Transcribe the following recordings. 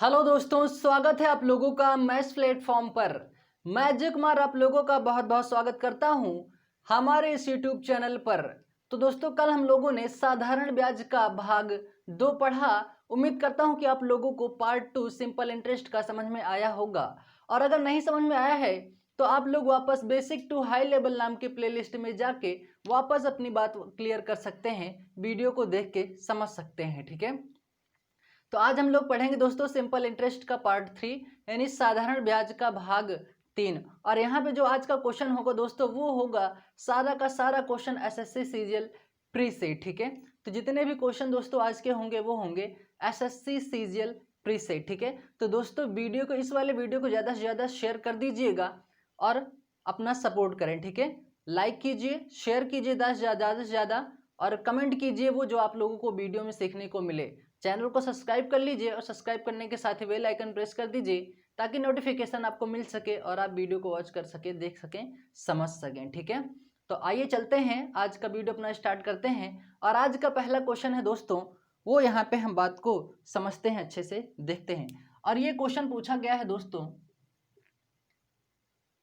Hello दोस्तों, स्वागत है आप लोगों का मैथ्स प्लेटफॉर्म पर। मैं अजय कुमार आप लोगों का बहुत बहुत स्वागत करता हूं हमारे इस यूट्यूब चैनल पर। तो दोस्तों, कल हम लोगों ने साधारण ब्याज का भाग 2 पढ़ा। उम्मीद करता हूं कि आप लोगों को पार्ट 2 सिंपल इंटरेस्ट का समझ में आया होगा। और अगर नहीं समझ में आया है तो आप लोग वापस बेसिक टू हाई लेवल नाम के प्लेलिस्ट में जाके वापस अपनी बात क्लियर कर सकते हैं, वीडियो को देख के समझ सकते हैं। ठीक है, तो आज हम लोग पढ़ेंगे दोस्तों सिंपल इंटरेस्ट का पार्ट 3 यानी साधारण ब्याज का भाग 3। और यहाँ पे जो आज का क्वेश्चन होगा दोस्तों वो होगा सारा का सारा क्वेश्चन एसएससी सीजीएल प्री से। ठीक है, तो जितने भी क्वेश्चन दोस्तों आज के होंगे वो होंगे एसएससी सीजीएल प्री से। ठीक है, तो दोस्तों वीडियो को, इस वाले वीडियो को ज़्यादा से ज़्यादा शेयर कर दीजिएगा और अपना सपोर्ट करें। ठीक है, लाइक कीजिए, शेयर कीजिए ज़्यादा से ज़्यादा और कमेंट कीजिए वो जो आप लोगों को वीडियो में सीखने को मिले। चैनल को सब्सक्राइब कर लीजिए और सब्सक्राइब करने के साथ ही बेल आइकन प्रेस कर दीजिए ताकि नोटिफिकेशन आपको मिल सके और आप वीडियो को वॉच कर सके, देख सकें, समझ सकें। ठीक है, तो आइए चलते हैं, आज का वीडियो अपना स्टार्ट करते हैं। और आज का पहला क्वेश्चन है दोस्तों, वो यहाँ पे हम बात को समझते हैं, अच्छे से देखते हैं। और ये क्वेश्चन पूछा गया है दोस्तों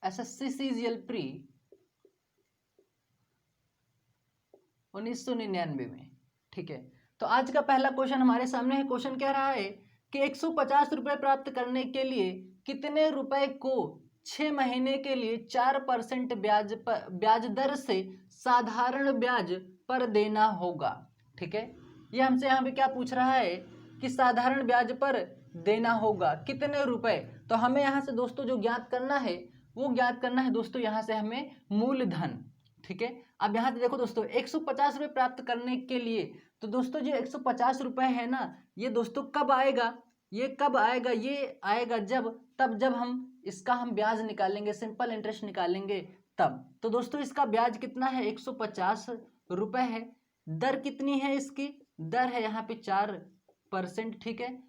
एसएससी सीजीएल प्री 1999 में। ठीक है, तो आज का पहला क्वेश्चन हमारे सामने है। क्वेश्चन कह रहा है कि 150 रुपये प्राप्त करने के लिए कितने रुपए को 6 महीने के लिए 4% ब्याज दर से साधारण ब्याज पर देना होगा। ठीक है, ये हमसे यहाँ पे क्या पूछ रहा है कि साधारण ब्याज पर देना होगा कितने रुपए। तो हमें यहाँ से दोस्तों जो ज्ञात करना है वो ज्ञात करना है दोस्तों यहाँ से हमें मूलधन। ठीक है, अब यहाँ पे देखो दोस्तों 150 रुपये प्राप्त करने के लिए, तो दोस्तों जो 150 रुपये है ना, ये दोस्तों कब आएगा, ये कब आएगा, ये आएगा जब हम इसका हम ब्याज निकालेंगे, सिंपल इंटरेस्ट निकालेंगे तब। तो दोस्तों इसका ब्याज कितना है, 150 रुपये है। दर कितनी है इसकी, दर है यहाँ पे 4%। ठीक है,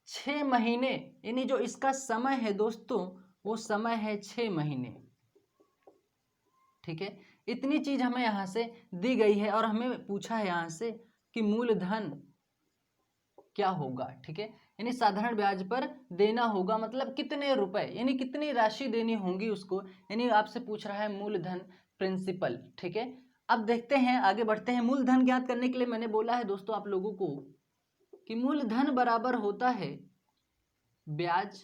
6 महीने यानी जो इसका समय है दोस्तों वो समय है 6 महीने। ठीक है, इतनी चीज हमें यहाँ से दी गई है और हमें पूछा है यहाँ से कि मूलधन क्या होगा। ठीक है, यानी साधारण ब्याज पर देना होगा मतलब कितने रुपए, यानी कितनी राशि देनी होगी उसको, यानी आपसे पूछ रहा है मूलधन, प्रिंसिपल। ठीक है, अब देखते हैं, आगे बढ़ते हैं। मूलधन ज्ञात करने के लिए मैंने बोला है दोस्तों आप लोगों को कि मूलधन बराबर होता है ब्याज,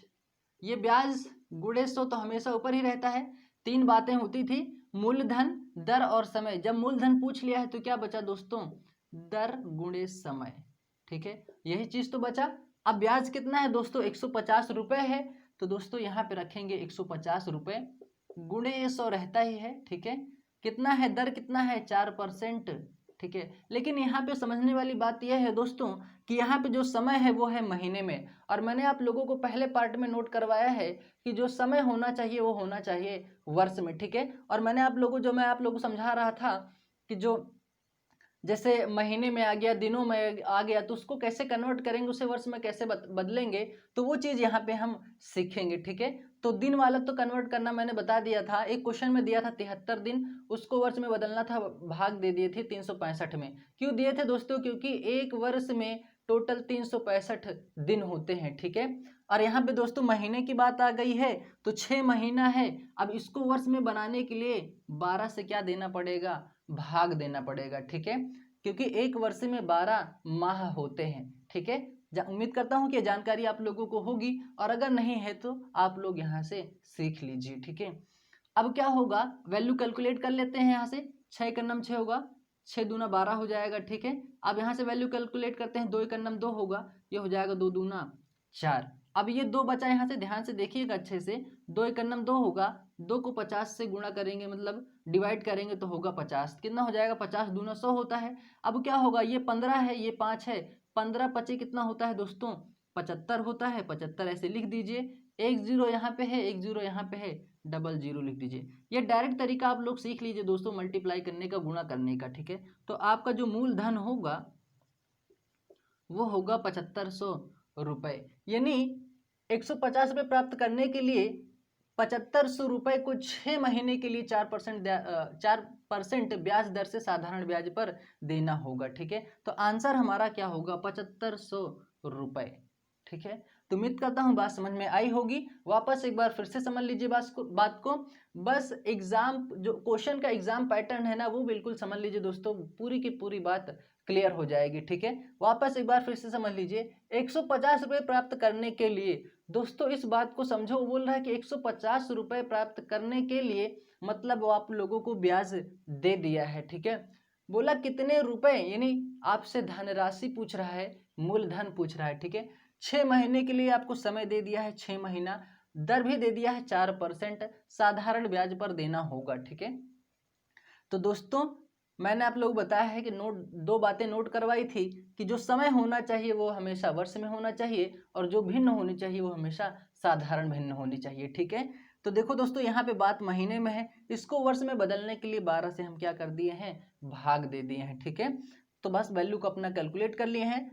ये ब्याज गुणे 100 तो हमेशा ऊपर ही रहता है। 3 बातें होती थी, मूलधन, दर और समय। जब मूलधन पूछ लिया है तो क्या बचा दोस्तों, दर गुणे समय। ठीक है, यही चीज तो बचा। अब ब्याज कितना है दोस्तों, 150 रुपये है, तो दोस्तों यहाँ पे रखेंगे 150 रुपये गुणे 100 रहता ही है। ठीक है, कितना है, दर कितना है, 4%। ठीक है, लेकिन यहाँ पे समझने वाली बात यह है दोस्तों कि यहाँ पे जो समय है वो है महीने में। और मैंने आप लोगों को पहले पार्ट में नोट करवाया है कि जो समय होना चाहिए वो होना चाहिए वर्ष में। ठीक है, और मैं आप लोगों को समझा रहा था कि जो जैसे महीने में आ गया, दिनों में आ गया, तो उसको कैसे कन्वर्ट करेंगे, उसे वर्ष में कैसे बदलेंगे, तो वो चीज़ यहाँ पे हम सीखेंगे। ठीक है, तो दिन वाला तो कन्वर्ट करना मैंने बता दिया था, एक क्वेश्चन में दिया था 73 दिन, उसको वर्ष में बदलना था, भाग दे दिए थे 365 में। क्यों दिए थे दोस्तों, क्योंकि एक वर्ष में टोटल 365 दिन होते हैं। ठीक है, और यहाँ पे दोस्तों महीने की बात आ गई है तो 6 महीना है। अब इसको वर्ष में बनाने के लिए 12 से क्या देना पड़ेगा, भाग देना पड़ेगा। ठीक है, क्योंकि एक वर्ष में 12 माह होते हैं। ठीक है, उम्मीद करता हूं कि जानकारी आप लोगों को होगी और अगर नहीं है तो आप लोग यहाँ से सीख लीजिए। ठीक है, अब क्या होगा, वैल्यू कैलकुलेट कर लेते हैं। यहाँ से 6 का नम 6 होगा, 6 दूना 12 हो जाएगा। ठीक है, अब यहाँ से वैल्यू कैलकुलेट करते हैं, 2 का नम 2 होगा, ये हो जाएगा 2 दूना 4। अब ये 2 बचा, यहाँ से ध्यान से देखिएगा अच्छे से, 2 एक नम 2 होगा, 2 को 50 से गुणा करेंगे मतलब डिवाइड करेंगे तो होगा 50, कितना हो जाएगा, 50 दूना 100 होता है। अब क्या होगा, ये 15 है, ये 5 है, 15 पचे कितना होता है दोस्तों, 75 होता है। 75 ऐसे लिख दीजिए, एक जीरो यहाँ पे है, एक जीरो यहाँ पे है, डबल जीरो लिख दीजिए। ये डायरेक्ट तरीका आप लोग सीख लीजिए दोस्तों, मल्टीप्लाई करने का, गुणा करने का। ठीक है, तो आपका जो मूलधन होगा वो होगा 7500 रुपये, यानी 150 रुपये प्राप्त करने के लिए 7500 रुपये को 6 महीने के लिए 4% ब्याज दर से साधारण ब्याज पर देना होगा। ठीक है, तो आंसर हमारा क्या होगा, 7500 रुपये। ठीक है, तो उम्मीद करता हूँ बात समझ में आई होगी। वापस एक बार फिर से समझ लीजिए बात को। बस एग्जाम जो क्वेश्चन का एग्जाम पैटर्न है ना, वो बिल्कुल समझ लीजिए दोस्तों, पूरी की पूरी बात क्लियर हो जाएगी। ठीक है, वापस एक बार फिर से समझ लीजिए। 150 रुपये प्राप्त करने के लिए दोस्तों, इस बात को समझो, वो बोल रहा है कि 150 रुपये प्राप्त करने के लिए मतलब वो आप लोगों को ब्याज दे दिया है। ठीक है, बोला कितने रुपए, यानी आपसे धनराशि पूछ रहा है, मूलधन पूछ रहा है। ठीक है, 6 महीने के लिए आपको समय दे दिया है, 6 महीना, दर भी दे दिया है 4%, साधारण ब्याज पर देना होगा। ठीक है, तो दोस्तों मैंने आप लोग बताया है कि दो बातें नोट करवाई थी कि जो समय होना चाहिए वो हमेशा वर्ष में होना चाहिए, और जो भिन्न होनी चाहिए वो हमेशा साधारण भिन्न होनी चाहिए। ठीक है, तो देखो दोस्तों, यहाँ पे बात महीने में है, इसको वर्ष में बदलने के लिए 12 से हम क्या कर दिए हैं, भाग दे दिए हैं। ठीक है, तो बस वैल्यू को अपना कैलकुलेट कर लिए हैं।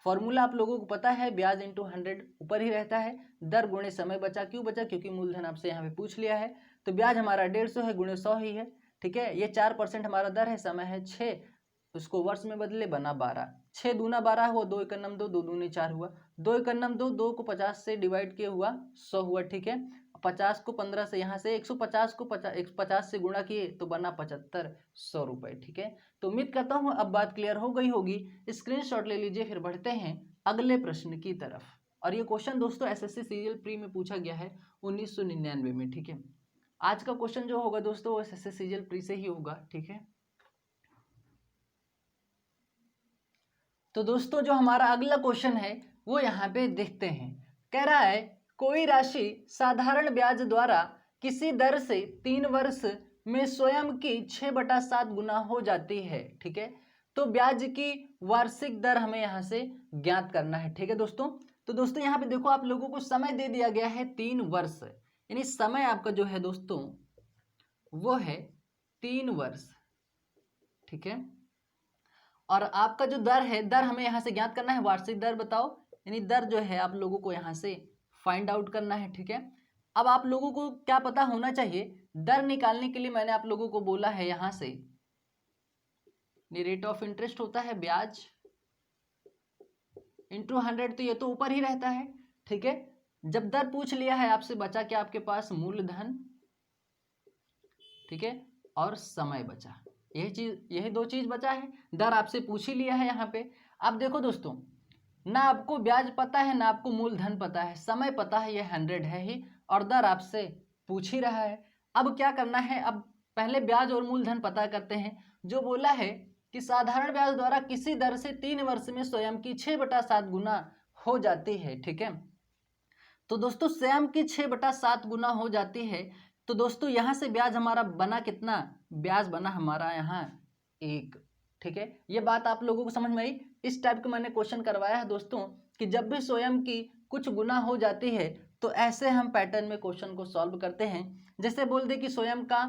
फॉर्मूला आप लोगों को पता है, ब्याज इंटू 100 ऊपर ही रहता है, दर गुणे समय बचा। क्यों बचा, क्योंकि मूलधन आपसे यहाँ पे पूछ लिया है। तो ब्याज हमारा 150 है, गुणे 100 ही है। ठीक है, ये 4% हमारा दर है, समय है 6, उसको वर्ष में बदले, बना 12। 6 दूना 12 हुआ, 2 एकम 2, 2 दूनी 4 हुआ, 2 एकम 2, 2 को 50 से डिवाइड किए हुआ 100 हुआ। ठीक है, 50 को 15 से, यहाँ से 150 को 50 से गुणा किए तो बना 7500 रुपये। ठीक है, तो उम्मीद करता हूँ अब बात क्लियर हो गई होगी। स्क्रीनशॉट ले लीजिए, फिर बढ़ते हैं अगले प्रश्न की तरफ। और ये क्वेश्चन दोस्तों एसएससी सीरियल प्री में पूछा गया है 1999 में। ठीक है, आज का क्वेश्चन जो होगा दोस्तों वो एसएससी सीरियल प्री से ही होगा। ठीक है, तो दोस्तों जो हमारा अगला क्वेश्चन है वो यहाँ पे देखते हैं। कह रहा है कोई राशि साधारण ब्याज द्वारा किसी दर से 3 वर्ष में स्वयं की 6/7 गुना हो जाती है। ठीक है, तो ब्याज की वार्षिक दर हमें यहाँ से ज्ञात करना है। ठीक है दोस्तों, तो दोस्तों यहाँ पे देखो आप लोगों को समय दे दिया गया है 3 वर्ष, यानी समय आपका जो है दोस्तों वो है 3 वर्ष। ठीक है, और आपका जो दर है, दर हमें यहाँ से ज्ञात करना है, वार्षिक दर बताओ, यानी दर जो है आप लोगों को यहाँ से फाइंड आउट करना है। ठीक है, अब आप लोगों को क्या पता होना चाहिए, दर निकालने के लिए मैंने आप लोगों को बोला है यहाँ से रेट ऑफ इंटरेस्ट होता है ब्याज इंटू 100, तो ये तो ऊपर ही रहता है। ठीक है, जब दर पूछ लिया है आपसे, बचा क्या आपके पास, मूलधन। ठीक है, और समय बचा, यही दो चीज बचा है। दर आपसे पूछ ही लिया है यहाँ पे। अब देखो दोस्तों, ना आपको ब्याज पता है ना आपको मूलधन पता है, समय पता है, ये 100 है ही, और दर आपसे पूछ ही रहा है। अब क्या करना है, अब पहले ब्याज और मूलधन पता करते हैं। जो बोला है कि साधारण ब्याज द्वारा किसी दर से 3 वर्ष में स्वयं की 6/7 गुना हो जाती है। ठीक है, तो दोस्तों स्वयं की 6/7 गुना हो जाती है। तो दोस्तों यहाँ से ब्याज हमारा बना कितना, ब्याज बना हमारा यहाँ 1। ठीक है, ये बात आप लोगों को समझ में आई। इस टाइप का मैंने क्वेश्चन करवाया है दोस्तों कि जब भी स्वयं की कुछ गुना हो जाती है तो ऐसे हम पैटर्न में क्वेश्चन को सॉल्व करते हैं। जैसे बोल दे कि स्वयं का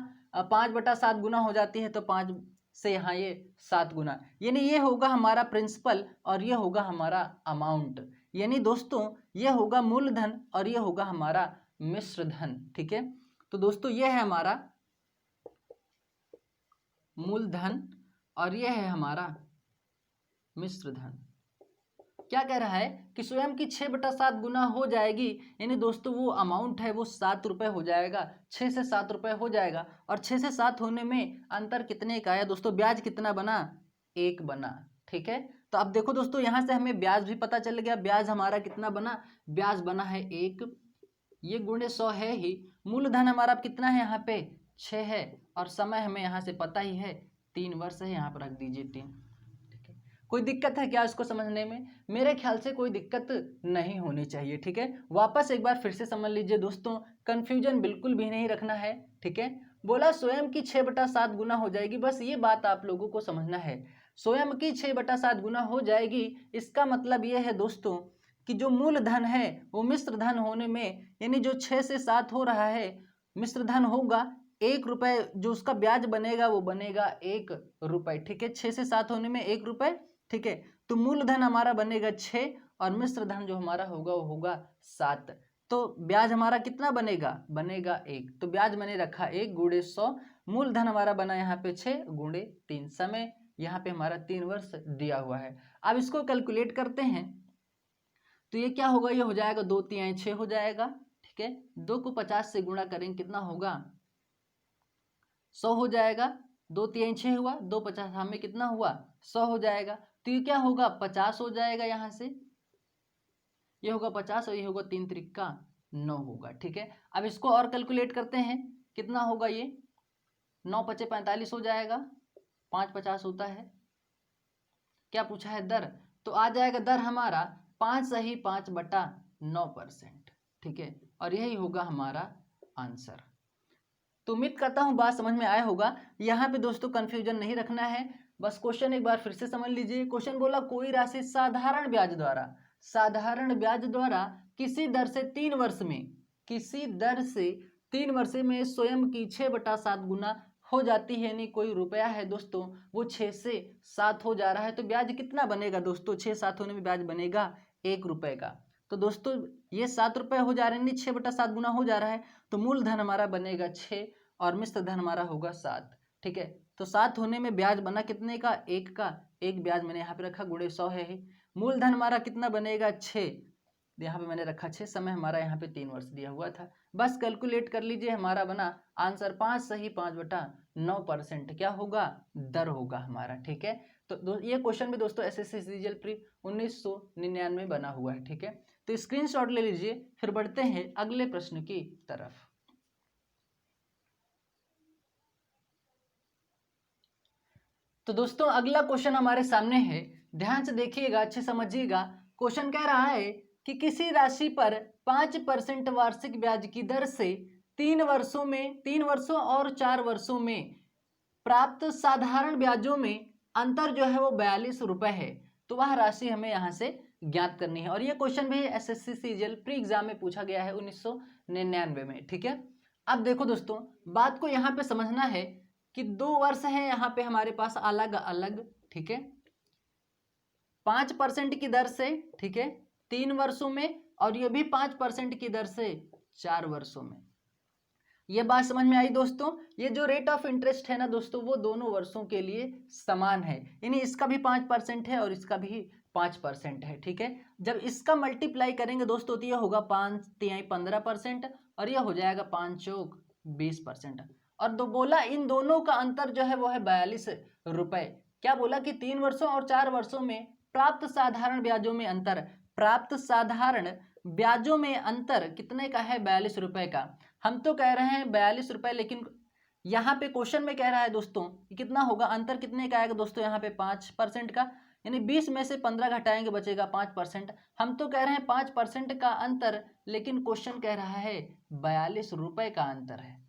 5/7 गुना हो जाती है, तो 5 से यहाँ ये 7 गुना, यानी ये होगा हमारा प्रिंसिपल और ये होगा हमारा अमाउंट, यानी दोस्तों ये होगा मूलधन और ये होगा हमारा मिश्र धन। ठीक है, तो दोस्तों ये है हमारा मूलधन और ये है हमारा मिश्र धन। क्या कह रहा है कि स्वयं की 6/7 गुना हो जाएगी, यानी दोस्तों वो अमाउंट है वो 7 रुपये हो जाएगा, 6 से 7 रुपये हो जाएगा। और 6 से 7 होने में अंतर कितने का आया दोस्तों, ब्याज कितना बना, 1 बना। ठीक है, तो अब देखो दोस्तों यहाँ से हमें ब्याज भी पता चल गया, ब्याज हमारा कितना बना, ब्याज बना है 1, ये गुणे 100 है ही। मूलधन हमारा कितना है, यहाँ पे 6 है, और समय हमें यहाँ से पता ही है 3 वर्ष है, यहाँ पर रख दीजिए 3। ठीक है, कोई दिक्कत है क्या इसको समझने में, मेरे ख्याल से कोई दिक्कत नहीं होनी चाहिए। ठीक है, वापस एक बार फिर से समझ लीजिए दोस्तों, कंफ्यूजन बिल्कुल भी नहीं रखना है। ठीक है, बोला स्वयं की 6/7 गुना हो जाएगी, बस ये बात आप लोगों को समझना है, स्वयं की 6/7 गुना हो जाएगी। इसका मतलब ये है दोस्तों कि जो मूलधन है वो मिश्र धन होने में, यानी जो 6 से 7 हो रहा है मिश्र धन होगा 1 रुपये, जो उसका ब्याज बनेगा वो बनेगा 1 रुपये। ठीक है, 6 से 7 होने में 1 रुपये। ठीक है, तो मूलधन हमारा बनेगा 6 और मिश्र धन जो हमारा होगा वो होगा 7। तो ब्याज हमारा कितना बनेगा, बनेगा 1, तो ब्याज मैंने रखा 1 गुणे 100, मूलधन हमारा बना यहाँ पे 6 गुणे 3, समय यहाँ पे हमारा 3 वर्ष दिया हुआ है। अब इसको कैलकुलेट करते हैं, तो ये क्या होगा, ये हो जाएगा 2 तिहाई 6 हो जाएगा, ठीक है। 2 को 50 से गुणा करेंगे कितना होगा, 100 हो जाएगा। 2 तिहाई 6 हुआ, 2 50 हमें कितना हुआ, 100 हो जाएगा। तो ये क्या होगा, 50 हो जाएगा, यहाँ से ये होगा 50 और ये होगा 3 त्रिका 9 होगा, ठीक है। अब इसको और कैलकुलेट करते हैं, कितना होगा, ये 9 पचे 45 हो जाएगा, 5 50 होता है। क्या पूछा है, दर, तो आ जाएगा दर हमारा 5/5/9%, ठीक है। और यही होगा हमारा आंसर। तो उम्मीद करता हूँ बात समझ में आया होगा। यहाँ पे दोस्तों कंफ्यूजन नहीं रखना है, बस क्वेश्चन एक बार फिर से समझ लीजिए। क्वेश्चन बोला कोई राशि साधारण ब्याज द्वारा किसी दर से 3 वर्ष में स्वयं की 6/7 गुना हो जाती है, यानी कोई रुपया है दोस्तों वो 6 से 7 हो जा रहा है, तो ब्याज कितना बनेगा दोस्तों, 6-7 होने में ब्याज बनेगा 1 रुपये का। तो दोस्तों ये 7 रुपये हो जा रहे हैं, 6/7 गुना हो जा रहा है, तो मूलधन हमारा बनेगा 6 और मिश्र धन हमारा होगा 7, ठीक है। तो 7 होने में ब्याज बना कितने का, 1 का, 1 ब्याज मैंने यहाँ पे रखा, गुणे 100 है। मूलधन हमारा कितना बनेगा, 6, यहाँ पे मैंने रखा 6, समय हमारा यहाँ पे 3 वर्ष दिया हुआ था। बस कैलकुलेट कर लीजिए, हमारा बना आंसर 5 सही 5/9% क्या होगा, दर होगा हमारा, ठीक है। तो ये क्वेश्चन भी दोस्तों एसएससी सीजीएल प्री 1999 बना हुआ है, ठीक है। तो स्क्रीनशॉट ले लीजिए, फिर बढ़ते हैं अगले प्रश्न की तरफ। तो दोस्तों अगला क्वेश्चन हमारे सामने है, ध्यान से देखिएगा, अच्छे समझिएगा। क्वेश्चन कह रहा है कि किसी राशि पर 5% वार्षिक ब्याज की दर से 3 वर्षों और 4 वर्षों में प्राप्त साधारण ब्याजों में अंतर जो है वो 42 रुपए है। तो वह राशि हमें यहाँ से ज्ञात करनी है, और ये क्वेश्चन भी एसएससी सीजीएल प्री एग्जाम में पूछा गया है 1999 में, ठीक है। अब देखो दोस्तों, बात को यहाँ पे समझना है कि 2 वर्ष है यहाँ पे हमारे पास अलग अलग, ठीक है, 5% की दर से, ठीक है, 3 वर्षों में, और ये भी 5% की दर से 4 वर्षों में। ये बात समझ में आई दोस्तों। ये जो रेट ऑफ इंटरेस्ट है ना दोस्तों, वो दोनों वर्षों के लिए समान है, यानी इसका भी 5% है और इसका भी 5% है, ठीक है। जब इसका मल्टीप्लाई करेंगे दोस्तों तो ये होगा 5 तिहाई 15% और ये हो जाएगा 5 चौक 20%। और दो बोला इन दोनों का अंतर जो है वो है 42 रुपए। क्या बोला कि 3 वर्षों और 4 वर्षों में प्राप्त साधारण ब्याजों में अंतर कितने का है, 42 रुपए का। हम तो कह रहे हैं 42 रुपए, लेकिन यहाँ पे क्वेश्चन में कह रहा है दोस्तों कि कितना होगा, अंतर कितने का आएगा दोस्तों, यहाँ पे 5% का, यानी 20 में से 15 घटाएंगे बचेगा 5%। हम तो कह रहे हैं 5% का अंतर, लेकिन क्वेश्चन कह रहा है 42 रुपए का अंतर है।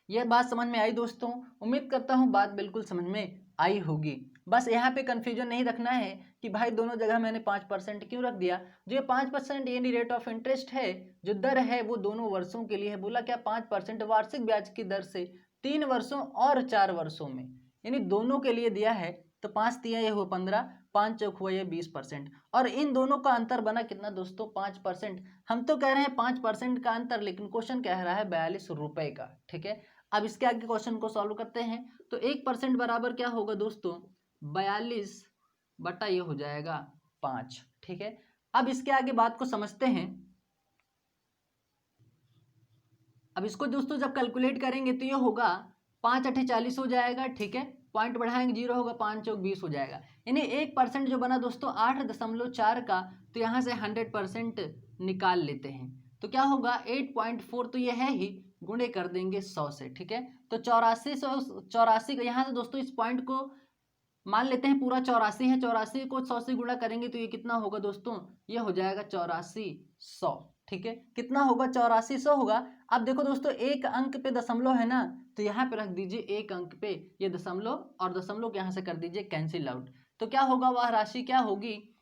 यह बात समझ में आई दोस्तों, उम्मीद करता हूँ बात बिल्कुल समझ में आई होगी। बस यहाँ पे कंफ्यूजन नहीं रखना है कि भाई दोनों जगह मैंने 5% क्यों रख दिया। जो ये 5% यानी रेट ऑफ इंटरेस्ट है, जो दर है वो दोनों वर्षों के लिए है। बोला क्या, 5% वार्षिक ब्याज की दर से 3 वर्षों और 4 वर्षों में, यानी दोनों के लिए दिया है। तो 5 तिया ये हुआ 15, 5 चौक हुआ ये 20%, और इन दोनों का अंतर बना कितना दोस्तों, 5%। हम तो कह रहे हैं 5% का अंतर, लेकिन क्वेश्चन कह रहा है 42 रुपए का, ठीक है। अब इसके आगे क्वेश्चन को सॉल्व करते हैं। तो 1% बराबर क्या होगा दोस्तों, 42 बटा ये हो जाएगा 5, ठीक है। अब इसके आगे बात को समझते हैं। अब इसको दोस्तों जब कैलकुलेट करेंगे तो ये होगा 5 अठे 40 हो जाएगा, ठीक है। पॉइंट बढ़ाएंगे 0 होगा, 5 चौक 20 हो जाएगा। यानी 1% जो बना दोस्तों 8.4 का, तो यहाँ से 100% निकाल लेते हैं। तो क्या होगा 8.4, तो ये है ही, गुणे कर देंगे 100 से, ठीक है। तो 84 का यहाँ से दोस्तों इस पॉइंट को मान लेते हैं पूरा 84 है, 84 को 100 से गुणा करेंगे तो ये कितना होगा दोस्तों, ये हो जाएगा 8400, ठीक है। कितना होगा, 8400 होगा। अब देखो दोस्तों एक अंक पे दशमलव है ना, तो यहाँ पे रख दीजिए एक अंक पे ये दशमलव, और दशमलव के यहाँ से कर दीजिए कैंसिल आउट। तो क्या होगा, वह राशि क्या होगी,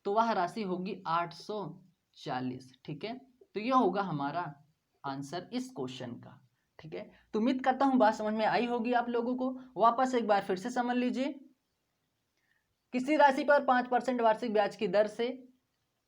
तो वह राशि होगी 840, ठीक है। तो यह होगा हमारा आंसर इस क्वेश्चन का, ठीक है। तो उम्मीद करता हूं बात समझ में आई होगी आप लोगों को। वापस एक बार फिर से समझ लीजिए। किसी राशि पर 5% वार्षिक ब्याज की दर से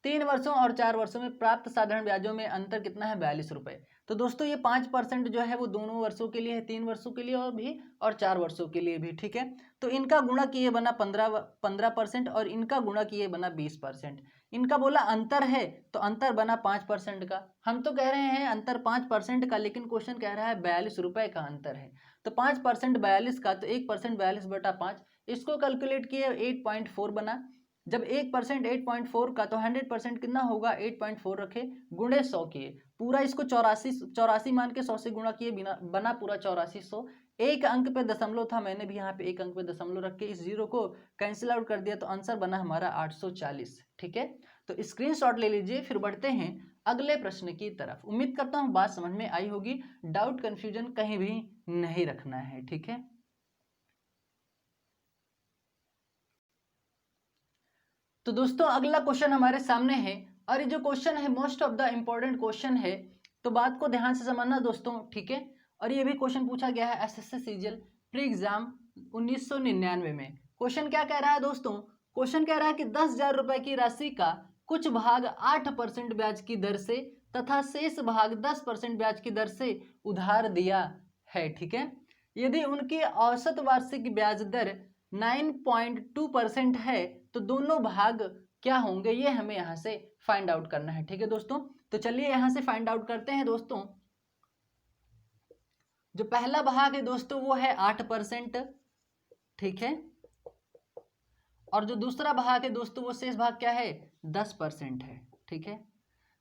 3 वर्षों और 4 वर्षों में प्राप्त साधारण ब्याजों में अंतर कितना है? 42 रुपये। तो दोस्तों ये 5% जो है वो दोनों वर्षों के लिए है, 3 वर्षों के लिए और भी और 4 वर्षों के लिए भी, ठीक है। तो इनका गुणा किए बना 15% और इनका गुणा किए बना 20%। इनका बोला अंतर है तो अंतर बना 5% का। हम तो कह रहे हैं अंतर 5% का, लेकिन क्वेश्चन कह रहा है 42 रुपये का अंतर है। तो 5% 42 का, तो 1% 42/5, इसको कैलकुलेट किए 8.4 बना। जब 1% 8.4 का, तो 100% कितना होगा? 8.4 रखे गुणे 100 किए, पूरा इसको 84 मान के 100 से गुणा किए बिना बना पूरा 8400। एक अंक पे दशमलव था, मैंने भी यहाँ पे एक अंक पे दशमलव रख के इस जीरो को कैंसिल आउट कर दिया, तो आंसर बना हमारा 840, ठीक है। तो स्क्रीनशॉट ले लीजिए। फिर बढ़ते हैं अगले प्रश्न की तरफ। उम्मीद करता हूँ बात समझ में आई होगी, डाउट कंफ्यूजन कहीं भी नहीं रखना है, ठीक है। तो दोस्तों अगला क्वेश्चन हमारे सामने है, और ये जो क्वेश्चन है most of the important question है, तो बात को ध्यान से समझना दोस्तों, ठीक है। और ये भी क्वेश्चन पूछा गया है एसएससी सीजीएल प्री एग्जाम 1999 में। क्वेश्चन क्या कह रहा है दोस्तों? क्वेश्चन कह रहा है कि 10,000 रुपए की राशि का कुछ भाग 8% ब्याज की दर से तथा शेष भाग 10% ब्याज की दर से उधार दिया है, ठीक है। यदि उनकी औसत वार्षिक ब्याज दर 9.2% है तो दोनों भाग क्या होंगे, ये हमें यहाँ से फाइंड आउट करना है, ठीक है दोस्तों। तो चलिए यहाँ से फाइंड आउट करते हैं दोस्तों। जो पहला भाग है दोस्तों वो है 8%, ठीक है। और जो दूसरा भाग है दोस्तों वो शेष भाग क्या है? 10% है, ठीक है।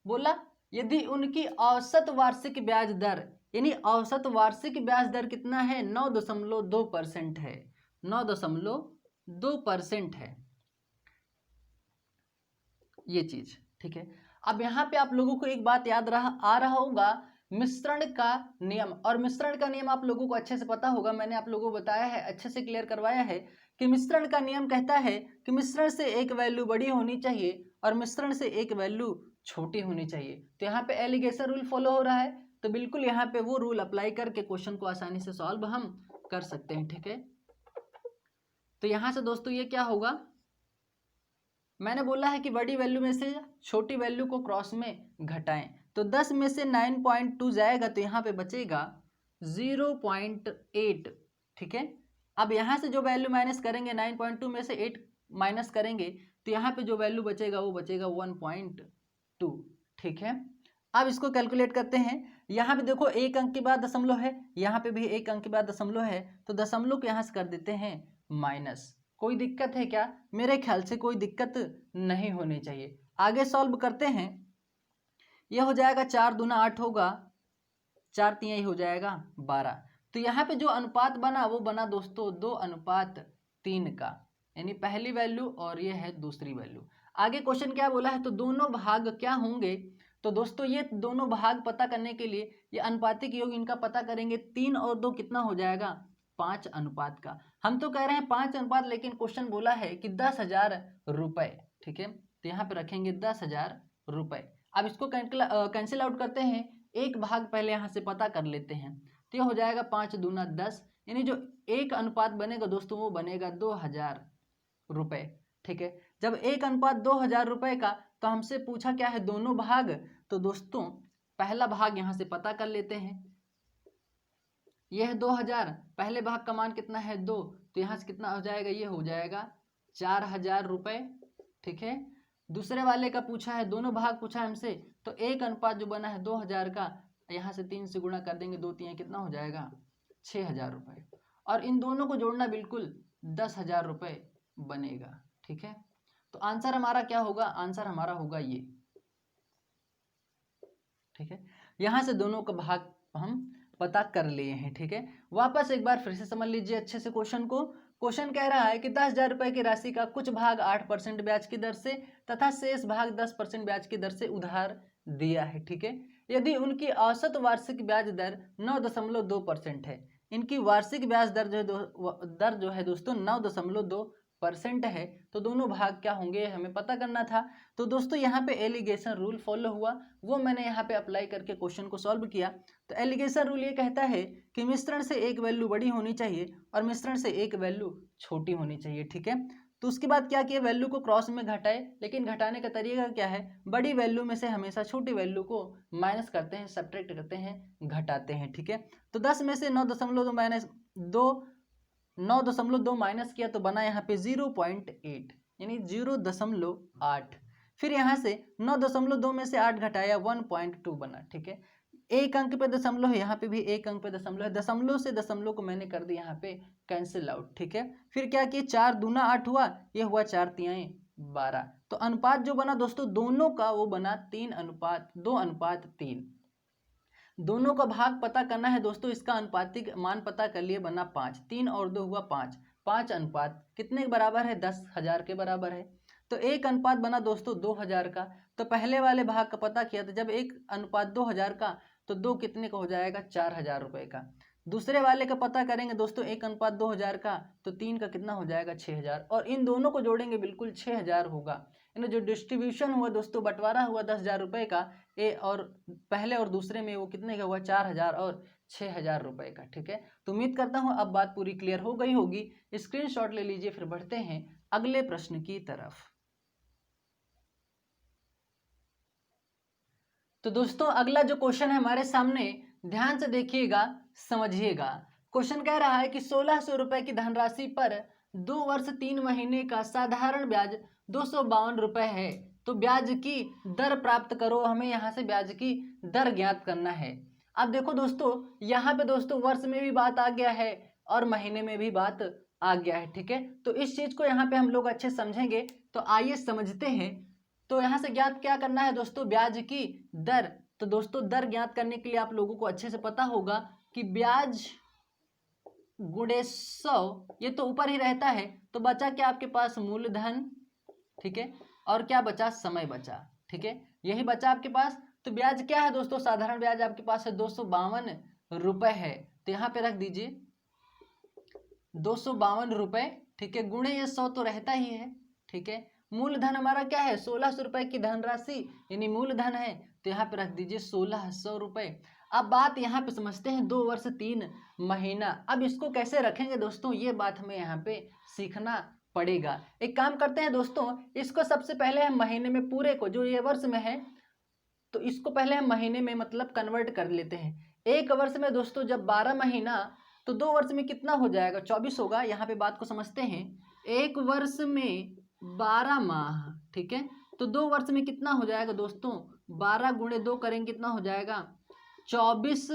बोला यदि उनकी औसत वार्षिक ब्याज दर, यानी औसत वार्षिक ब्याज दर कितना है? 9.2% है, 9.2% है ये चीज, ठीक है। अब यहाँ पे आप लोगों को एक बात याद आ रहा होगा, मिश्रण का नियम। और मिश्रण का नियम आप लोगों को अच्छे से पता होगा, मैंने आप लोगों को बताया है, अच्छे से क्लियर करवाया है कि मिश्रण का नियम कहता है कि मिश्रण से एक वैल्यू बड़ी होनी चाहिए और मिश्रण से एक वैल्यू छोटी होनी चाहिए। तो यहाँ पे एलिगेशन रूल फॉलो हो रहा है, तो बिल्कुल यहाँ पे वो रूल अप्लाई करके क्वेश्चन को आसानी से सॉल्व हम कर सकते हैं, ठीक है। तो यहाँ से दोस्तों ये क्या होगा, मैंने बोला है कि बड़ी वैल्यू में से छोटी वैल्यू को क्रॉस में घटाएं, तो 10 में से 9.2 जाएगा तो यहाँ पे बचेगा 0.8, ठीक है। अब यहाँ से जो वैल्यू माइनस करेंगे 9.2 में से 8 माइनस करेंगे तो यहाँ पे जो वैल्यू बचेगा वो बचेगा 1.2, ठीक है। अब इसको कैलकुलेट करते हैं। यहाँ पे देखो एक अंक के बाद दशमलव है, यहाँ पे भी एक अंक के बाद दशमलव है, तो दशमलव को यहाँ से कर देते हैं माइनस। कोई दिक्कत है क्या? मेरे ख्याल से कोई दिक्कत नहीं होनी चाहिए। आगे सॉल्व करते हैं। यह हो जाएगा 4 दूना 8 होगा, 4 तिहाई हो जाएगा 12। तो यहाँ पे जो अनुपात बना वो बना दोस्तों 2:3 का, यानी पहली वैल्यू और ये है दूसरी वैल्यू। आगे क्वेश्चन क्या बोला है, तो दोनों भाग क्या होंगे। तो दोस्तों ये दोनों भाग पता करने के लिए ये अनुपातिक योग इनका पता करेंगे। 3 और 2 कितना हो जाएगा? 5 अनुपात का। हम तो कह रहे हैं 5 अनुपात, लेकिन क्वेश्चन बोला है कि 10,000 रुपए, ठीक है। तो यहाँ पे रखेंगे 10,000 रुपए। अब इसको कैंसिल आउट करते हैं, एक भाग पहले यहाँ से पता कर लेते हैं। तो ये हो जाएगा 5 दूना 10, यानी जो एक अनुपात बनेगा दोस्तों वो बनेगा 2,000 रुपए, ठीक है। जब एक अनुपात 2,000 रुपए का, तो हमसे पूछा क्या है? दोनों भाग। तो दोस्तों पहला भाग यहाँ से पता कर लेते हैं, यह है 2,000, पहले भाग का मान कितना है? 2, तो यहाँ से कितना हो जाएगा? ये हो जाएगा 4,000 रुपए, ठीक है। दूसरे वाले का पूछा है, दोनों भाग पूछा है हमसे, तो एक अनुपात जो बना है 2,000 का, यहाँ से 3 से गुणा कर देंगे, 2 तिहाई कितना हो जाएगा? 6,000 रुपये। और इन दोनों को जोड़ना बिल्कुल 10,000 रुपये बनेगा, ठीक है। तो आंसर हमारा क्या होगा? आंसर हमारा होगा ये, ठीक है। यहाँ से दोनों का भाग हम पता कर लिए हैं, ठीक है। वापस एक बार फिर से समझ लीजिए अच्छे से क्वेश्चन को। क्वेश्चन कह रहा है कि 10,000 रुपए की राशि का कुछ भाग 8% ब्याज की दर से तथा शेष भाग 10% ब्याज की दर से उधार दिया है, ठीक है। यदि उनकी औसत वार्षिक ब्याज दर 9.2% है, इनकी वार्षिक ब्याज दर जो है दोस्तों 9.2% है, तो दोनों भाग क्या होंगे हमें पता करना था। तो दोस्तों यहाँ पे एलिगेशन रूल फॉलो हुआ, वो मैंने यहाँ पे अप्लाई करके क्वेश्चन को सॉल्व किया। तो एलिगेशन रूल ये कहता है कि मिश्रण से एक वैल्यू बड़ी होनी चाहिए और मिश्रण से एक वैल्यू छोटी होनी चाहिए, ठीक है। तो उसके बाद क्या किया, वैल्यू को क्रॉस में घटाए, लेकिन घटाने का तरीका क्या है, बड़ी वैल्यू में से हमेशा छोटी वैल्यू को माइनस करते हैं, सब्ट्रैक्ट करते हैं, घटाते हैं, ठीक है। तो 10 में से 9.2 माइनस 2, 9.2 माइनस किया तो बना यहाँ पे 0.8 यानी 0.8। फिर यहाँ से 9.2 में से 8 घटाया 1.2 बना, ठीक है। एक अंक पे दशमलव है, यहाँ पे भी एक अंक पे दशमलव है, दशमलव से दशमलव को मैंने कर दिया यहाँ पे कैंसिल आउट, ठीक है। फिर क्या किया, 4 दूना 8 हुआ, ये हुआ 4 तिहाई 12। तो अनुपात जो बना दोस्तों दोनों का वो बना 3:2:3। दोनों का भाग पता करना है दोस्तों, इसका अनुपातिक मान पता कर लिए, बना 5, 3 और 2 हुआ 5, 5 अनुपात कितने के बराबर है, 10,000 के बराबर है। तो एक अनुपात बना दोस्तों 2000 का। तो पहले वाले भाग का पता किया, तो जब एक अनुपात 2000 का तो 2 कितने का हो जाएगा, 4000 रुपये का। दूसरे वाले का पता करेंगे दोस्तों, एक अनुपात 2000 का तो 3 का कितना हो जाएगा, 6000, और इन दोनों को जोड़ेंगे बिल्कुल 6000 होगा। यानी जो डिस्ट्रीब्यूशन हुआ दोस्तों, बंटवारा हुआ 10,000 रुपये का, ए और पहले और दूसरे में वो कितने का हुआ, 4000 और 6000 रुपये का, ठीक है। तो उम्मीद करता हूँ अब बात पूरी क्लियर हो गई होगी। स्क्रीनशॉट ले लीजिए, फिर बढ़ते हैं अगले प्रश्न की तरफ। तो दोस्तों अगला जो क्वेश्चन है हमारे सामने, ध्यान से देखिएगा, समझिएगा। क्वेश्चन कह रहा है कि 1600 रुपए की धनराशि पर 2 वर्ष 3 महीने का साधारण ब्याज 252 रुपए है, तो ब्याज की दर प्राप्त करो। हमें यहाँ से ब्याज की दर ज्ञात करना है। अब देखो दोस्तों, यहाँ पे दोस्तों वर्ष में भी बात आ गया है और महीने में भी बात आ गया है, ठीक है। तो इस चीज को यहाँ पे हम लोग अच्छे समझेंगे। तो आइए समझते हैं। तो यहाँ से ज्ञात क्या करना है दोस्तों, ब्याज की दर। तो दोस्तों दर ज्ञात करने के लिए आप लोगों को अच्छे से पता होगा कि ब्याज गुणे 100, ये तो ऊपर ही रहता है। तो बचा क्या आपके पास, मूलधन, ठीक है, और क्या बचा, समय बचा, ठीक है, यही बचा आपके पास। तो ब्याज क्या है दोस्तों, साधारण ब्याज आपके पास है 252 रुपए है। तो यहाँ पे रख दीजिए 252 रुपए, ठीक है, गुणे ये 100 तो रहता ही है, ठीक है। मूलधन हमारा क्या है, 1600 रुपए की धनराशि यानी मूलधन है, तो यहाँ पे रख दीजिए 1600 रुपए। अब बात यहाँ पे समझते हैं 2 वर्ष 3 महीना। अब इसको कैसे रखेंगे दोस्तों, ये बात हमें यहाँ पे सीखना पड़ेगा। एक काम करते हैं दोस्तों, इसको सबसे पहले हम महीने में पूरे को, जो ये वर्ष में है, तो इसको पहले हम महीने में मतलब कन्वर्ट कर लेते हैं। एक वर्ष में दोस्तों जब 12 महीना, तो 2 वर्ष में कितना हो जाएगा, 24 होगा। यहाँ पे बात को समझते हैं, एक वर्ष में 12 माह, ठीक है। तो 2 वर्ष में कितना हो जाएगा दोस्तों, 12 गुणे 2 करेंगे कितना हो जाएगा, 24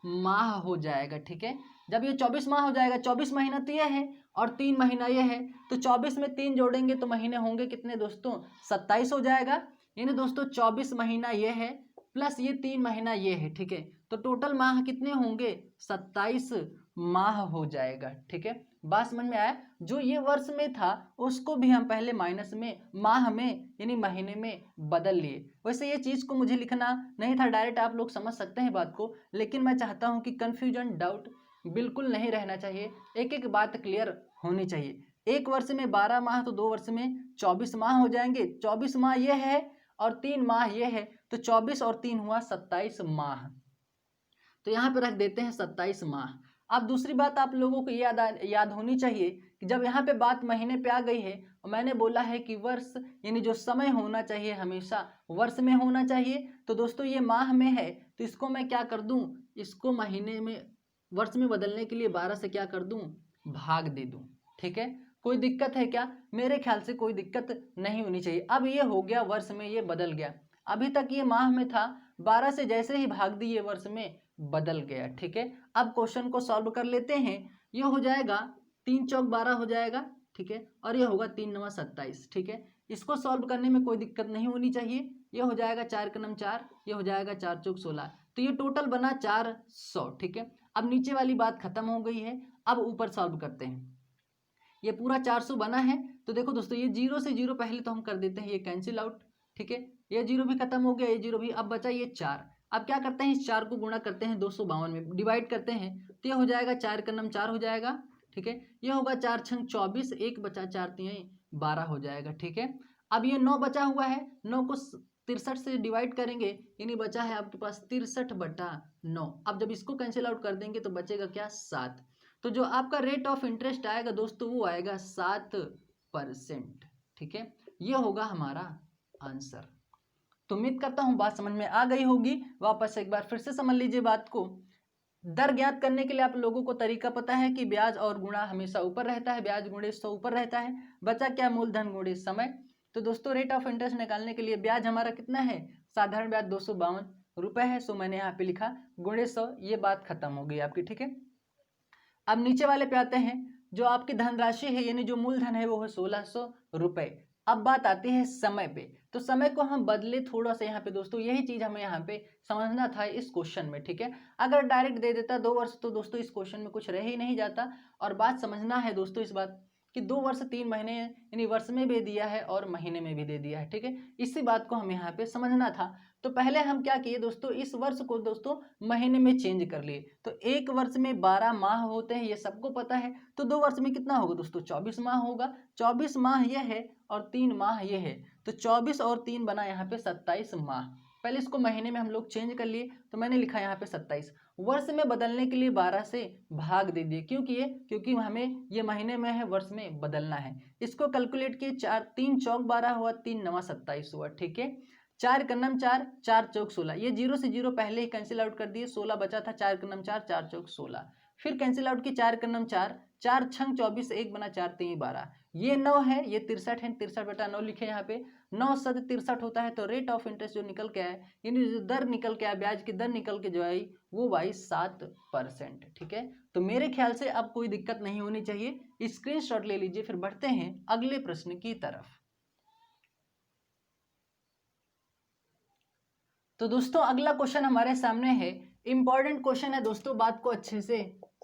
माह हो जाएगा, ठीक है। जब ये 24 माह हो जाएगा, 24 महीना तो ये है और 3 महीना ये है, तो 24 में 3 जोड़ेंगे तो महीने होंगे कितने दोस्तों, 27 हो जाएगा। यानी दोस्तों 24 महीना ये है प्लस ये 3 महीना ये है, ठीक है। तो टोटल माह कितने होंगे, 27 माह हो जाएगा, ठीक है। बात समझ में आया। जो ये वर्ष में था उसको भी हम पहले माइनस में, माह में यानी महीने में बदल लिए। वैसे ये चीज को मुझे लिखना नहीं था, डायरेक्ट आप लोग समझ सकते हैं बात को, लेकिन मैं चाहता हूं कि कंफ्यूजन, डाउट बिल्कुल नहीं रहना चाहिए, एक एक बात क्लियर होनी चाहिए। एक वर्ष में 12 माह तो 2 वर्ष में 24 माह हो जाएंगे। 24 माह ये है और 3 माह ये है, तो 24 और 3 हुआ 27 माह। तो यहाँ पे रख देते हैं 27 माह। अब दूसरी बात आप लोगों को याद होनी चाहिए कि जब यहाँ पे बात महीने पे आ गई है और मैंने बोला है कि वर्ष यानी जो समय होना चाहिए हमेशा वर्ष में होना चाहिए, तो दोस्तों ये माह में है तो इसको मैं क्या कर दूं, इसको महीने में वर्ष में बदलने के लिए 12 से क्या कर दूं, भाग दे दूं, ठीक है। कोई दिक्कत है क्या, मेरे ख्याल से कोई दिक्कत नहीं होनी चाहिए। अब ये हो गया वर्ष में, ये बदल गया। अभी तक ये माह में था, 12 से जैसे ही भाग दी ये वर्ष में बदल गया, ठीक है। अब क्वेश्चन को सॉल्व कर लेते हैं। ये हो जाएगा 3 चौक 12 हो जाएगा, ठीक है, और ये होगा 3 9 27, ठीक है। इसको सॉल्व करने में कोई दिक्कत नहीं होनी चाहिए। ये हो जाएगा 4 का 4, ये हो जाएगा 4 चौक 16, तो ये टोटल बना 400, ठीक है। अब नीचे वाली बात खत्म हो गई है, अब ऊपर सॉल्व करते हैं। ये पूरा 400 बना है, तो देखो दोस्तों ये 0 से 0 पहले तो हम कर देते हैं, ये कैंसिल आउट, ठीक है। ये 0 भी खत्म हो गया, ये 0 भी। अब बचा ये 4। अब क्या करते हैं, इस 4 को गुणा करते हैं 252 में, डिवाइड करते हैं, तो ये हो जाएगा 4 का 4 हो जाएगा, ठीक है। ये होगा 4 छंग 24, 1 बचा 4 3 12 हो जाएगा, ठीक है। अब ये 9 बचा हुआ है, 9 को 63 से डिवाइड करेंगे, यानी बचा है आपके पास 63/9। अब जब इसको कैंसिल आउट कर देंगे तो बचेगा क्या, 7। तो जो आपका रेट ऑफ इंटरेस्ट आएगा दोस्तों वो आएगा 7 %। ठीक है, ये होगा हमारा आंसर। तो उम्मीद करता हूं बात समझ में आ गई होगी। वापस एक बार फिर से समझ लीजिए बात को। दर ज्ञात करने के लिए आप लोगों को तरीका पता है कि ब्याज और गुणा हमेशा ऊपर रहता है, ब्याज गुणे 100 ऊपर रहता है। बचा क्या, मूलधन गुणे समय। तो दोस्तों रेट ऑफ इंटरेस्ट निकालने के लिए ब्याज हमारा कितना है, साधारण ब्याज 252 रुपए है, सो मैंने यहाँ पे लिखा गुणे 100। ये बात खत्म हो गई आपकी। ठीक है, अब नीचे वाले पे आते हैं। जो आपकी धनराशि है यानी जो मूलधन है वो है 1600 रुपए। अब बात आती है समय पे। तो समय को हम बदले थोड़ा सा यहाँ पे दोस्तों, यही चीज हमें यहाँ पे समझना था इस क्वेश्चन में। ठीक है, अगर डायरेक्ट दे देता 2 वर्ष तो दोस्तों इस क्वेश्चन में कुछ रह ही नहीं जाता। और बात समझना है दोस्तों इस बात कि 2 वर्ष 3 महीने यानी वर्ष में भी दिया है और महीने में भी दे दिया है। ठीक है, इसी बात को हमें यहाँ पे समझना था। तो पहले हम क्या किए दोस्तों, इस वर्ष को दोस्तों महीने में चेंज कर लिए। तो एक वर्ष में 12 माह होते हैं, ये सबको पता है। तो 2 वर्ष में कितना होगा दोस्तों, 24 माह होगा। 24 माह ये है और 3 माह ये है। तो 24 और 3 बना यहाँ पे 27 माह। पहले इसको महीने में हम लोग चेंज कर लिए, तो मैंने लिखा यहाँ पे 27। वर्ष में बदलने के लिए 12 से भाग दे दिए, क्योंकि हमें ये महीने में है, वर्ष में बदलना है। इसको कैलकुलेट किए, 3 चौक 12 हुआ, 3 नवा 27 हुआ। ठीक है, 4 कन्नम 4, 4 चौक 16। ये 0 से 0 पहले ही कैंसिल आउट कर दिए, 16 बचा था। 4 कन्नम 4, 4 चौक 16। फिर कैंसिल आउट की 4 कन्नम 4, 4 छंग 24, 1 बना 4 3 12। ये 9 है, ये 63 है, 63/9 लिखे यहाँ पे। 9 सद 63 होता है। तो रेट ऑफ इंटरेस्ट जो निकल के आया यानी जो दर निकल के आया, ब्याज की दर निकल के जो आई वो भाई 7%। ठीक है, तो मेरे ख्याल से अब कोई दिक्कत नहीं होनी चाहिए। स्क्रीनशॉट ले लीजिए। फिर बढ़ते हैं अगले प्रश्न की तरफ। तो दोस्तों अगला क्वेश्चन हमारे सामने है, इंपॉर्टेंट क्वेश्चन है दोस्तों, बात को अच्छे से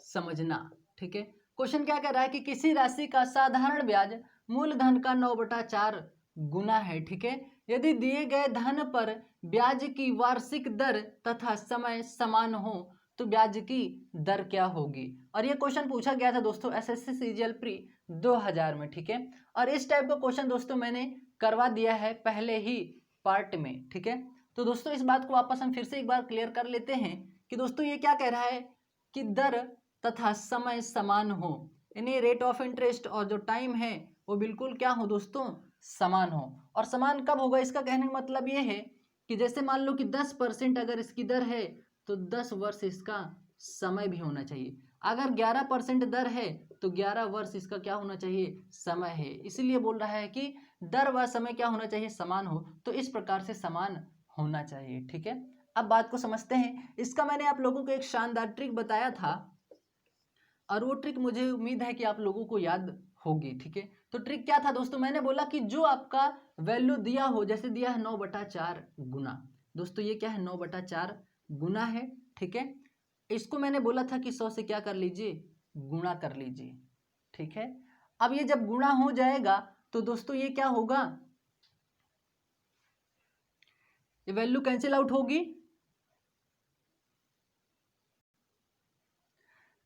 समझना। ठीक है, क्वेश्चन क्या कह रहा है कि किसी राशि का साधारण ब्याज मूलधन का 9/4 गुना है। ठीक है, यदि दिए गए धन पर ब्याज की वार्षिक दर तथा समय समान हो तो ब्याज की दर क्या होगी। और ये क्वेश्चन पूछा गया था दोस्तों एसएससी सीजीएल प्री 2000 में। ठीक है, और इस टाइप का क्वेश्चन दोस्तों मैंने करवा दिया है पहले ही पार्ट में। ठीक है, तो दोस्तों इस बात को वापस हम फिर से एक बार क्लियर कर लेते हैं कि दोस्तों ये क्या कह रहा है कि दर तथा समय समान हो, यानी रेट ऑफ इंटरेस्ट और जो टाइम है वो बिल्कुल क्या हो दोस्तों, समान हो। और समान कब होगा, इसका कहने का मतलब ये है कि जैसे मान लो कि 10% अगर इसकी दर है तो 10 वर्ष इसका समय भी होना चाहिए। अगर 11% दर है तो 11 वर्ष इसका क्या होना चाहिए, समय है। इसीलिए बोल रहा है कि दर व समय क्या होना चाहिए, समान हो। तो इस प्रकार से समान होना चाहिए। ठीक है, अब बात को समझते हैं। इसका मैंने आप लोगों को एक शानदार ट्रिक बताया था और वो ट्रिक मुझे उम्मीद है कि आप लोगों को याद होगी। ठीक है, तो ट्रिक क्या था दोस्तों, मैंने बोला कि जो आपका वैल्यू दिया हो, जैसे दिया है 9/4 गुना। दोस्तों ये क्या है, 9/4 गुना है। ठीक है, इसको मैंने बोला था कि 100 से क्या कर लीजिए, गुणा कर लीजिए। ठीक है, अब ये जब गुणा हो जाएगा तो दोस्तों ये क्या होगा, ये वैल्यू कैंसिल आउट होगी।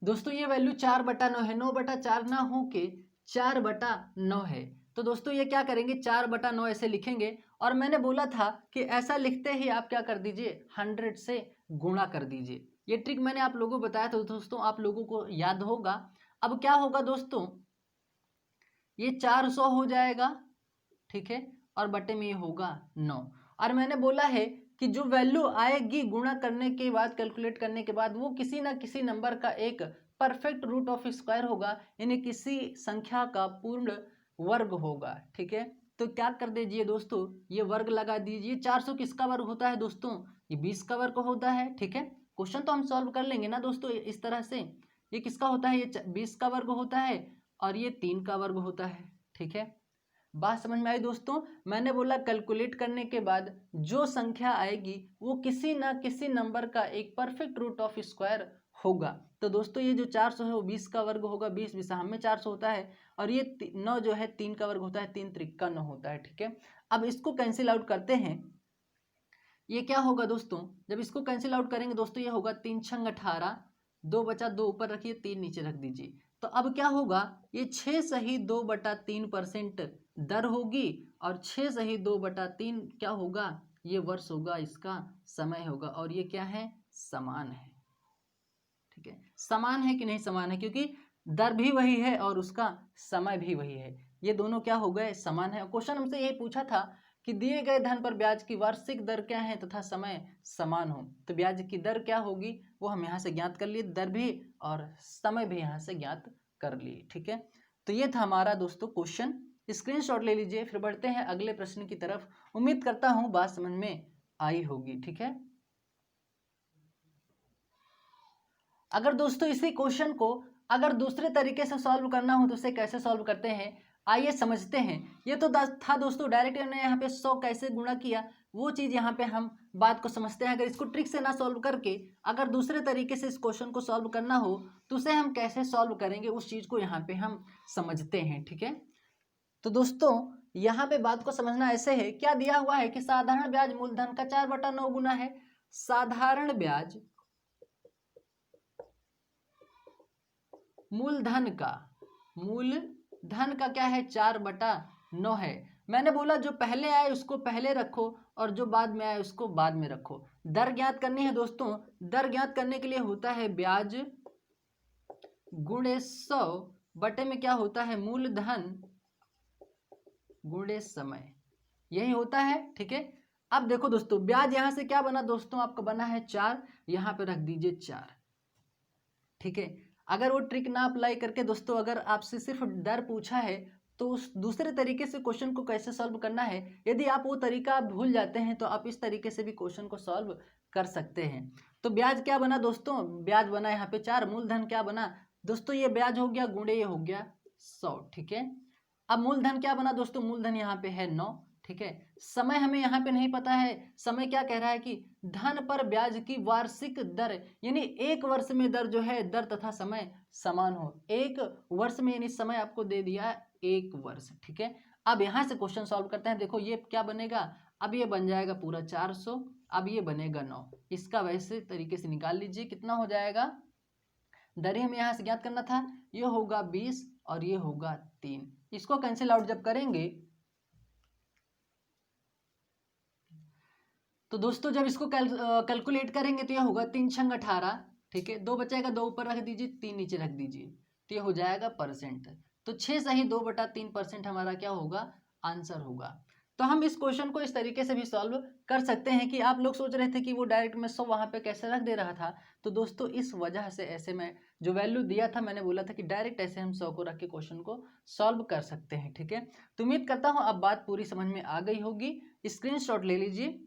दोस्तों ये वैल्यू 4/9 है, 9/4 ना हो के 4/9 है। तो दोस्तों ये क्या करेंगे, 4/9 ऐसे लिखेंगे। और मैंने बोला था कि ऐसा लिखते ही आप क्या कर दीजिए, 100 से गुणा कर दीजिए। ये ट्रिक मैंने आप लोगों को बताया था दोस्तों, आप लोगों को याद होगा। अब क्या होगा दोस्तों, ये 400 हो जाएगा। ठीक है, और बटे में ये होगा 9। और मैंने बोला है कि जो वैल्यू आएगी गुणा करने के बाद, कैलकुलेट करने के बाद, वो किसी ना किसी नंबर का एक परफेक्ट रूट ऑफ स्क्वायर होगा, यानी किसी संख्या का पूर्ण वर्ग होगा। ठीक है, तो क्या कर दीजिए दोस्तों, ये वर्ग लगा दीजिए। 400 किसका वर्ग होता है दोस्तों, ये 20 का वर्ग होता है। ठीक है, क्वेश्चन तो हम सॉल्व कर लेंगे ना दोस्तों इस तरह से। ये किसका होता है, ये 20 का वर्ग होता है और ये 3 का वर्ग होता है। ठीक है, बात समझ में आई दोस्तों। मैंने बोला कैलकुलेट करने के बाद जो संख्या आएगी वो किसी ना किसी नंबर का एक परफेक्ट रूट ऑफ स्क्वायर होगा। तो दोस्तों ये जो 400 है वो 20 का वर्ग होगा, 20 विषम में 400 होता है। और ये 9 जो है 3 का वर्ग होता है, 3 त्रिका 9 होता है। ठीक है, अब इसको कैंसिल आउट करते हैं। ये क्या होगा दोस्तों, जब इसको कैंसिल आउट करेंगे दोस्तों ये होगा 3 छंग 18, 2 बचा, 2 ऊपर रखिए, 3 नीचे रख दीजिए। तो अब क्या होगा, ये 6 सही 2/3% दर होगी और 6 सही 2/3 क्या होगा, ये वर्ष होगा, इसका समय होगा। और ये क्या है, समान है। ठीक है, समान है कि नहीं, समान है, क्योंकि दर भी वही है और उसका समय भी वही है। ये दोनों क्या हो गए, समान है। क्वेश्चन हमसे यही पूछा था कि दिए गए धन पर ब्याज की वार्षिक दर क्या है तथा समय समान हो, तो ब्याज की दर क्या होगी वो हम यहाँ से ज्ञात कर लिए, दर भी और समय भी यहाँ से ज्ञात कर लिए। ठीक है, तो ये था हमारा दोस्तों क्वेश्चन, स्क्रीनशॉट ले लीजिए। फिर बढ़ते हैं अगले प्रश्न की तरफ। उम्मीद करता हूँ बात समझ में आई होगी। ठीक है, अगर दोस्तों इसी क्वेश्चन को अगर दूसरे तरीके से सॉल्व करना हो तो उसे कैसे सॉल्व करते हैं, आइए समझते हैं। ये तो था दोस्तों डायरेक्ट हमने यहाँ पे 100 कैसे गुणा किया, वो चीज़ यहाँ पे हम बात को समझते हैं। अगर इसको ट्रिक से ना सॉल्व करके अगर दूसरे तरीके से इस क्वेश्चन को सॉल्व करना हो तो उसे हम कैसे सॉल्व करेंगे, उस चीज़ को यहाँ पे हम समझते हैं। ठीक है, तो दोस्तों यहाँ पे बात को समझना ऐसे है, क्या दिया हुआ है कि साधारण ब्याज मूलधन का 4/9 गुना है। साधारण ब्याज मूलधन का क्या है, 4/9 है। मैंने बोला जो पहले आए उसको पहले रखो और जो बाद में आए उसको बाद में रखो। दर ज्ञात करनी है दोस्तों, दर ज्ञात करने के लिए होता है ब्याज गुणे 100 बटे में क्या होता है, मूलधन गुणे समय, यही होता है। ठीक है, अब देखो दोस्तों ब्याज यहां से क्या बना दोस्तों, आपका बना है 4, यहां पे रख दीजिए 4। ठीक है, अगर वो ट्रिक ना अप्लाई करके दोस्तों अगर आपसे सिर्फ दर पूछा है तो उस दूसरे तरीके से क्वेश्चन को कैसे सॉल्व करना है, यदि आप वो तरीका आप भूल जाते हैं तो आप इस तरीके से भी क्वेश्चन को सॉल्व कर सकते हैं। तो ब्याज क्या बना दोस्तों, ब्याज बना यहाँ पे 4, मूलधन क्या बना दोस्तों, ये ब्याज हो गया गुणे ये हो गया 100। ठीक है, अब मूलधन क्या बना दोस्तों, मूलधन यहाँ पे है 9। ठीक है, समय हमें यहाँ पे नहीं पता है, समय क्या कह रहा है कि धन पर ब्याज की वार्षिक दर, यानी एक वर्ष में दर जो है, दर तथा समय समान हो। एक वर्ष में यानी समय आपको दे दिया 1 वर्ष। ठीक है, अब यहाँ से क्वेश्चन सॉल्व करते हैं। देखो ये क्या बनेगा, अब ये बन जाएगा पूरा 400, अब ये बनेगा 9, इसका वैसे तरीके से निकाल लीजिए कितना हो जाएगा। दर हमें यहाँ से ज्ञात करना था, ये होगा 20 और ये होगा 3। इसको कैंसिल आउट जब करेंगे तो दोस्तों जब इसको कैलकुलेट करेंगे तो यह होगा 3 छंग 18। ठीक है, 2 बचेगा, 2 ऊपर रख दीजिए, 3 नीचे रख दीजिए, तो ये हो जाएगा परसेंट। तो 6 सही 2/3% हमारा क्या होगा, आंसर होगा। तो हम इस क्वेश्चन को इस तरीके से भी सॉल्व कर सकते हैं कि आप लोग सोच रहे थे कि वो डायरेक्ट में 100 वहाँ पे कैसे रख दे रहा था, तो दोस्तों इस वजह से ऐसे में जो वैल्यू दिया था मैंने बोला था कि डायरेक्ट ऐसे हम 100 को रख के क्वेश्चन को सॉल्व कर सकते हैं। ठीक है, तो उम्मीद करता हूँ अब बात पूरी समझ में आ गई होगी, स्क्रीनशॉट ले लीजिए।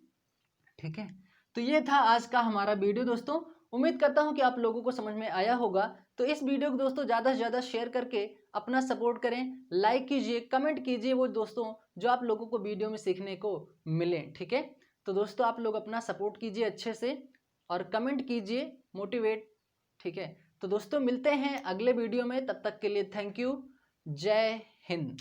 ठीक है, तो ये था आज का हमारा वीडियो दोस्तों, उम्मीद करता हूं कि आप लोगों को समझ में आया होगा। तो इस वीडियो को दोस्तों ज़्यादा से ज़्यादा शेयर करके अपना सपोर्ट करें, लाइक कीजिए, कमेंट कीजिए वो दोस्तों जो आप लोगों को वीडियो में सीखने को मिले। ठीक है, तो दोस्तों आप लोग अपना सपोर्ट कीजिए अच्छे से और कमेंट कीजिए मोटिवेट। ठीक है, तो दोस्तों मिलते हैं अगले वीडियो में, तब तक के लिए थैंक यू, जय हिंद।